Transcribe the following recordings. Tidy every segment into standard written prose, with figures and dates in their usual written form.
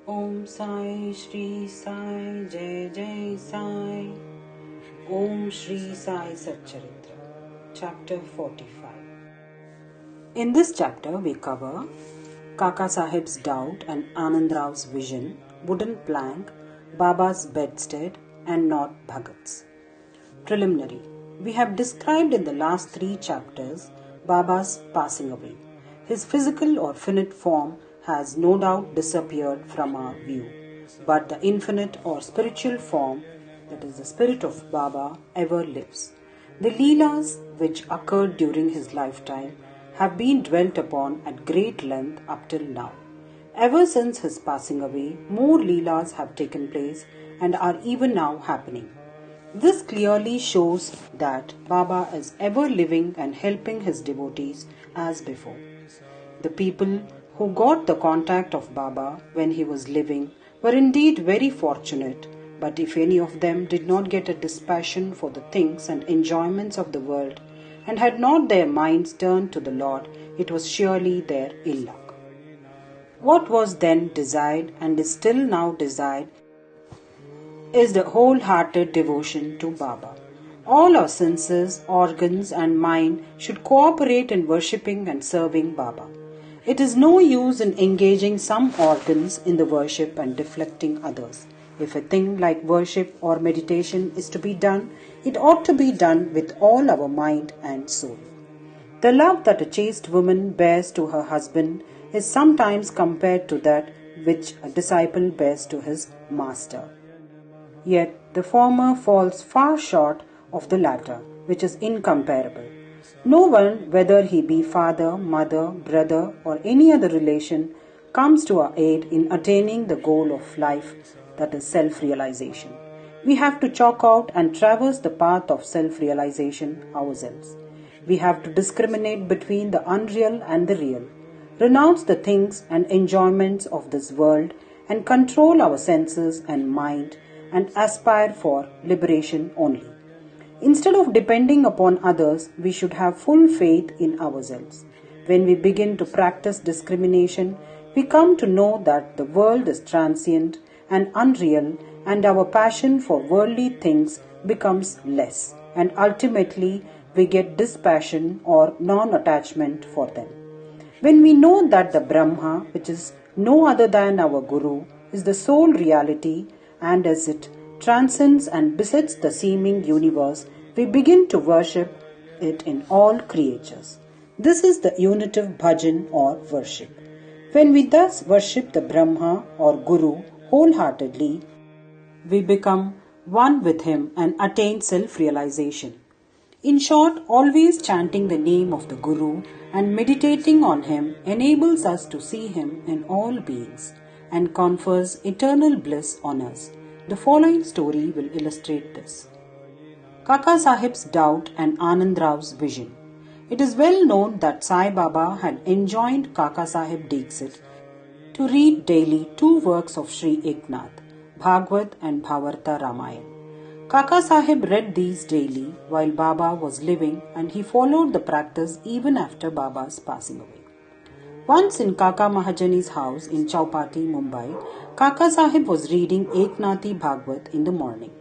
Om Sai Shri Sai Jai Jai Sai. Om Shri Sai SATCHARITRA. Chapter 45. In this chapter we cover Kaka Sahib's doubt and Anand Rao's vision, wooden plank, Baba's bedstead and not Bhagat's. Preliminary. We have described in the last 3 chapters Baba's passing away. His physical or finite form has no doubt disappeared from our view, but the infinite or spiritual form, that is the spirit of Baba, ever lives. The Leelas which occurred during his lifetime have been dwelt upon at great length up till now. Ever since his passing away, more Leelas have taken place and are even now happening. This clearly shows that Baba is ever living and helping his devotees as before. The people who got the contact of Baba when he was living were indeed very fortunate, but if any of them did not get a dispassion for the things and enjoyments of the world and had not their minds turned to the Lord, it was surely their ill luck. What was then desired and is still now desired is the wholehearted devotion to Baba. All our senses, organs and mind should cooperate in worshipping and serving Baba. It is no use in engaging some organs in the worship and deflecting others. If a thing like worship or meditation is to be done, it ought to be done with all our mind and soul. The love that a chaste woman bears to her husband is sometimes compared to that which a disciple bears to his master. Yet the former falls far short of the latter, which is incomparable. No one, whether he be father, mother, brother, or any other relation, comes to our aid in attaining the goal of life, that is self-realization. We have to chalk out and traverse the path of self-realization ourselves. We have to discriminate between the unreal and the real, renounce the things and enjoyments of this world, and control our senses and mind, and aspire for liberation only. Instead of depending upon others, we should have full faith in ourselves. When we begin to practice discrimination, we come to know that the world is transient and unreal, and our passion for worldly things becomes less, and ultimately we get dispassion or non-attachment for them. When we know that the Brahma, which is no other than our Guru, is the sole reality, and as it transcends and besets the seeming universe, we begin to worship it in all creatures. This is the unitive bhajan or worship. When we thus worship the Brahma or Guru wholeheartedly, we become one with him and attain self-realization. In short, always chanting the name of the Guru and meditating on him enables us to see him in all beings and confers eternal bliss on us. The following story will illustrate this. Kaka Sahib's doubt and Anand Rao's vision. It is well known that Sai Baba had enjoined Kaka Sahib Dixit to read daily 2 works of Sri Eknath, Bhagavad and Bhavarta Ramayana. Kaka Sahib read these daily while Baba was living, and he followed the practice even after Baba's passing away. Once in Kaka Mahajani's house in Chowpatty, Mumbai, Kaka Sahib was reading Eknathi Bhagavad in the morning.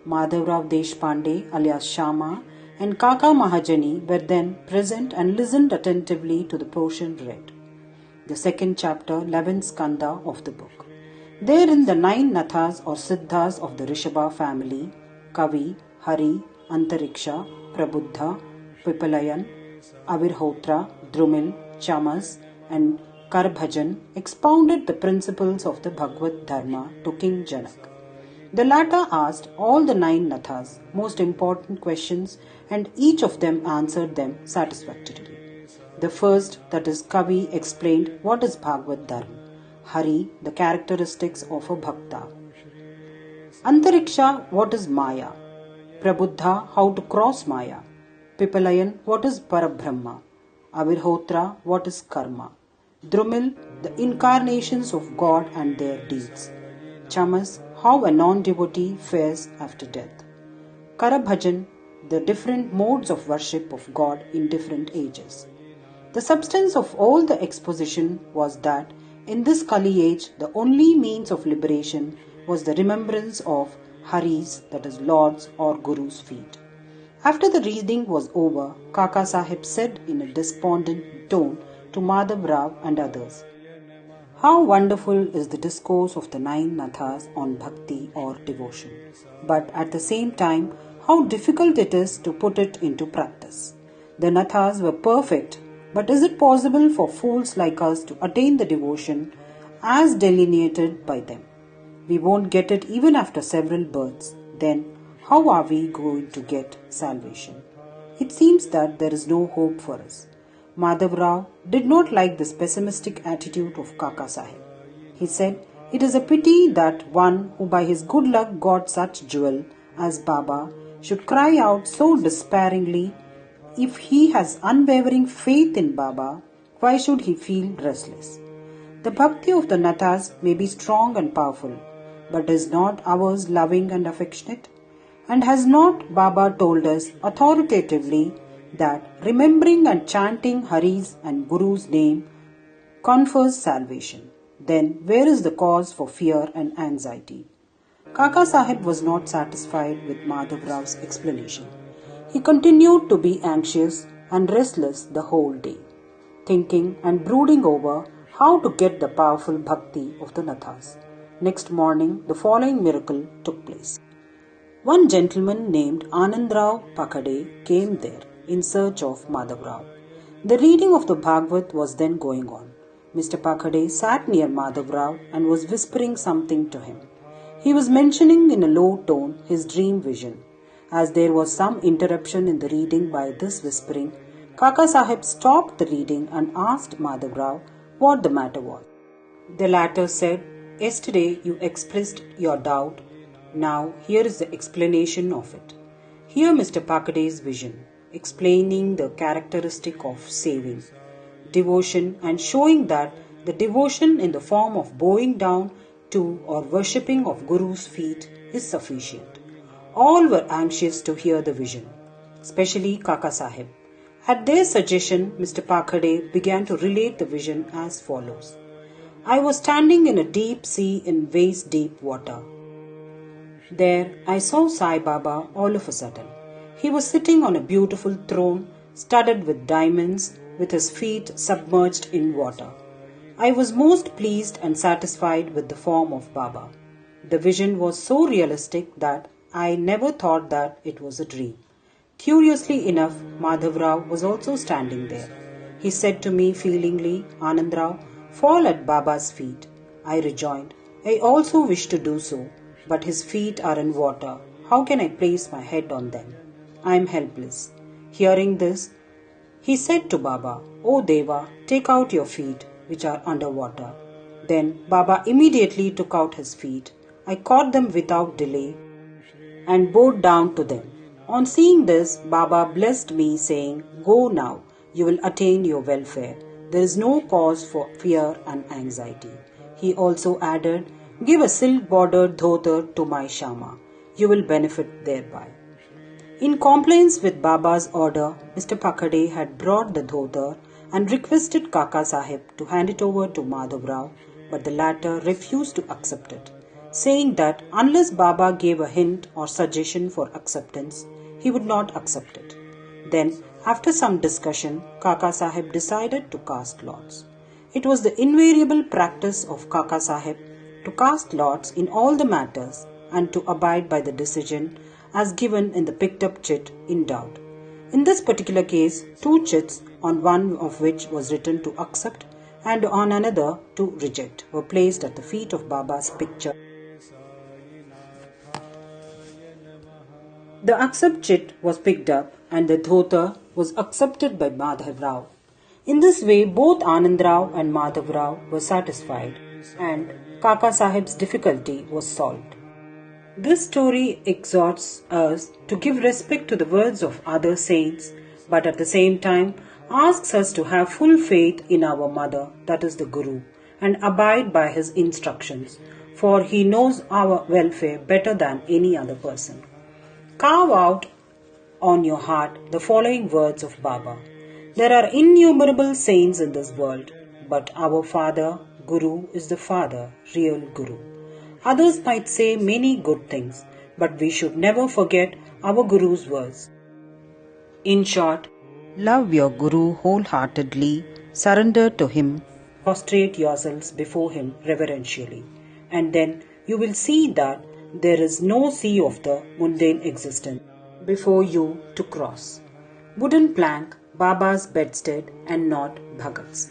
Madhavrao Deshpande alias Shama and Kaka Mahajani were then present and listened attentively to the portion read. The second chapter, 11th skanda of the book. Therein the 9 nathas or siddhas of the Rishabha family, Kavi, Hari, Antariksha, Prabuddha, Pipalayan, Avirhotra, Drumil, Chamas and Karbhajan expounded the principles of the Bhagavad Dharma to King Janak. The latter asked all the 9 nathas most important questions, and each of them answered them satisfactorily. The first, that is Kavi, explained what is Bhagavad Dharma. Hari, the characteristics of a bhakta. Antariksha, what is Maya. Prabuddha, how to cross Maya. Pipalayan, what is Parabrahma. Avirhotra, what is karma. Drumil, the incarnations of God and their deeds. Chamas, how a non-devotee fares after death. Karabhajan, the different modes of worship of God in different ages. The substance of all the exposition was that In this Kali age, the only means of liberation was the remembrance of Hari's, that is Lord's or Guru's feet. After the reading was over, Kaka Sahib said in a despondent tone to Madhav Rao and others, "How wonderful is the discourse of the 9 nathas on bhakti or devotion, but at the same time, how difficult it is to put it into practice. The nathas were perfect, but is it possible for fools like us to attain the devotion as delineated by them? We won't get it even after several births. Then, how are we going to get salvation? It seems that there is no hope for us." Madhav Rao did not like this pessimistic attitude of Kaka Sahib. He said, "It is a pity that one who by his good luck got such jewel as Baba should cry out so despairingly. If he has unwavering faith in Baba, why should he feel restless? The bhakti of the nathas may be strong and powerful, but is not ours loving and affectionate? And has not Baba told us authoritatively that remembering and chanting Hari's and Guru's name confers salvation? Then where is the cause for fear and anxiety?" Kaka Sahib was not satisfied with Madhav Rao's explanation. He continued to be anxious and restless the whole day, thinking and brooding over how to get the powerful bhakti of the nathas. Next morning, the following miracle took place. One gentleman named Anandrao Pakade came there in search of Madhav Rao. The reading of the Bhagavad was then going on. Mr. Pakade sat near Madhav Rao and was whispering something to him. He was mentioning in a low tone his dream vision. As there was some interruption in the reading by this whispering, Kaka Sahib stopped the reading and asked Madhav Rao what the matter was. The latter said, "Yesterday you expressed your doubt. Now here is the explanation of it." Here Mr. Pakade's vision, explaining the characteristic of saving, devotion, and showing that the devotion in the form of bowing down to or worshipping of Guru's feet is sufficient. All were anxious to hear the vision, especially Kaka Sahib. At their suggestion, Mr. Pakade began to relate the vision as follows. "I was standing in a deep sea in waist-deep water. There I saw Sai Baba all of a sudden. He was sitting on a beautiful throne studded with diamonds, with his feet submerged in water. I was most pleased and satisfied with the form of Baba. The vision was so realistic that I never thought that it was a dream." Curiously enough, Madhav Rao was also standing there. He said to me feelingly, "Anandrao, fall at Baba's feet." I rejoined, "I also wish to do so, but his feet are in water. How can I place my head on them? I am helpless." Hearing this, he said to Baba, "O Deva, take out your feet, which are under water." Then Baba immediately took out his feet. I caught them without delay and bowed down to them. On seeing this, Baba blessed me, saying, "Go now, you will attain your welfare. There is no cause for fear and anxiety." He also added, "Give a silk-bordered dhotar to my Shama. You will benefit thereby." In compliance with Baba's order, Mr. Pakade had brought the dhotar and requested Kaka Sahib to hand it over to Madhav Rao, but the latter refused to accept it, saying that unless Baba gave a hint or suggestion for acceptance, he would not accept it. Then, after some discussion, Kaka Sahib decided to cast lots. It was the invariable practice of Kaka Sahib to cast lots in all the matters and to abide by the decision as given in the picked up chit in doubt. In this particular case, 2 chits, on one of which was written to accept and on another to reject, were placed at the feet of Baba's picture. The accept chit was picked up and the dhotar was accepted by Madhav Rao. In this way, both Anand Rao and Madhav Rao were satisfied and Kaka Sahib's difficulty was solved. This story exhorts us to give respect to the words of other saints, but at the same time asks us to have full faith in our mother, that is the Guru, and abide by his instructions, for he knows our welfare better than any other person. Carve out on your heart the following words of Baba. There are innumerable saints in this world, but our Father, Guru is the father, real Guru. Others might say many good things, but we should never forget our Guru's words. In short, love your Guru wholeheartedly, surrender to him, prostrate yourselves before him reverentially, and then you will see that there is no sea of the mundane existence before you to cross. Wooden plank, Baba's bedstead, and not Bhagat's.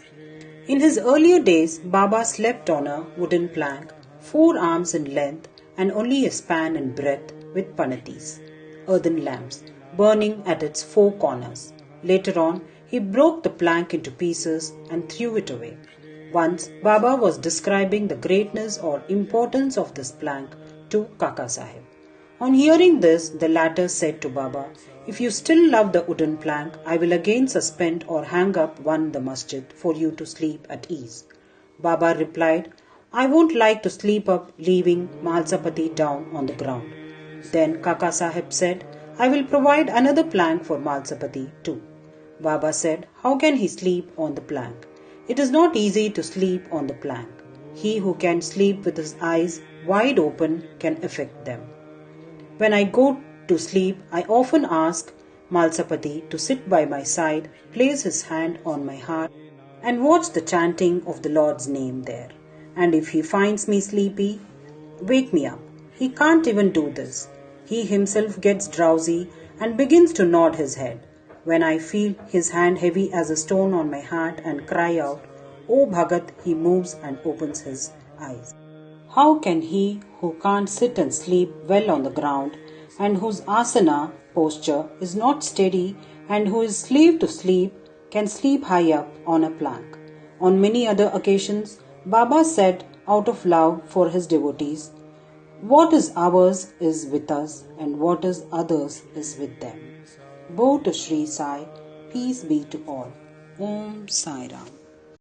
In his earlier days, Baba slept on a wooden plank, 4 arms in length and only a span in breadth, with panatis, earthen lamps, burning at its 4 corners. Later on, he broke the plank into pieces and threw it away. Once, Baba was describing the greatness or importance of this plank to Kaka Sahib. On hearing this, the latter said to Baba, "If you still love the wooden plank, I will again suspend or hang up one in the masjid for you to sleep at ease." Baba replied, "I won't like to sleep up leaving Malsapati down on the ground." Then Kaka Sahib said, "I will provide another plank for Malsapati too." Baba said, "How can he sleep on the plank? It is not easy to sleep on the plank. He who can sleep with his eyes wide open can affect them. When I go to sleep, I often ask Malsapati to sit by my side, place his hand on my heart, and watch the chanting of the Lord's name there. And if he finds me sleepy, wake me up. He can't even do this. He himself gets drowsy and begins to nod his head. When I feel his hand heavy as a stone on my heart and cry out, 'O Bhagat,' he moves and opens his eyes. How can he who can't sit and sleep well on the ground and whose asana posture is not steady and who is slave to sleep can sleep high up on a plank?" On many other occasions, Baba said out of love for his devotees, "What is ours is with us and what is others is with them." Bow to Sri Sai, peace be to all. Om Sai Ram.